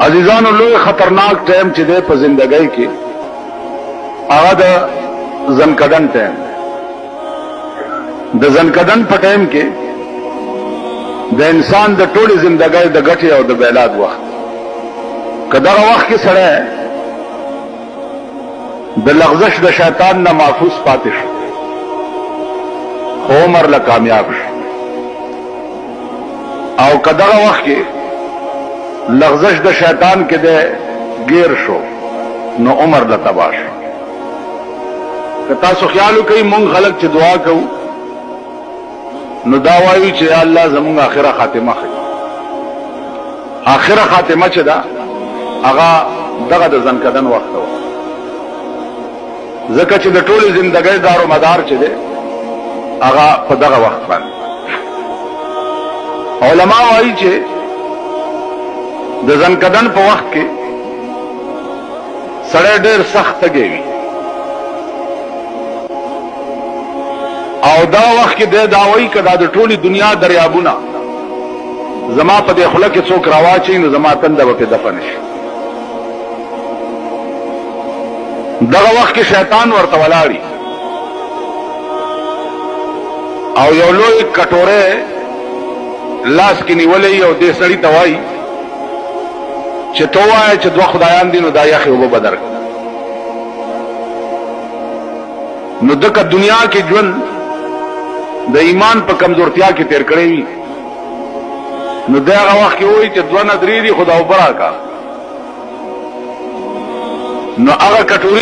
عزیزانو لوی خطرناک ټیم چې دی په زندګۍ کې هغه د زنکدن ټیم. د زنکدن په ټیم کې د انسان د ټولې زندګۍ د ګټې او د بیلاد وخت. که دغه وخت کې سړی د لغزش د شیطان نه محفوظ پاتې شو خو عمر له کامیاب شو، او که دغه وخت کې لغزش د شیطان کې د گیر شو نو عمر له تباه شو. که تاسو خیال وکئ مونږ خلک چې دعا کوو نو دا وایو چې یا الله زمونږ آخره خاتمه ښه. آخره خاتمه چې ده هغه دغه د زنکدن وخت و، ځکه چې د ټولې زندګۍ دار و مدار چې دی هغه په دغه وخت باندې. علما وایي چې د زنکدن په وخت کې سړی ډېر سخت تږی وي، او دا وخت کې دی دا وایي که دا د ټولې دنیا دریابونه زما په دې خوله کې څوک راواچوي نو زما تنده به پې دفن شي. دغه وخت کې شیطان ورته ولاړي او یو لوی کټوره لاس کې نیولې او دې سړي ته وایي چې تو وایه چې دوه خدایان دي نو دا یخې اوبه به درکړي. نو دکه دنیا کې ژوند د ایمان په کمزورتیا کې تیر کړی وي نو د هغه وخت کې وایي چې دوه نه درې دي خو دا اوبه راکړه. نو هغه کټوري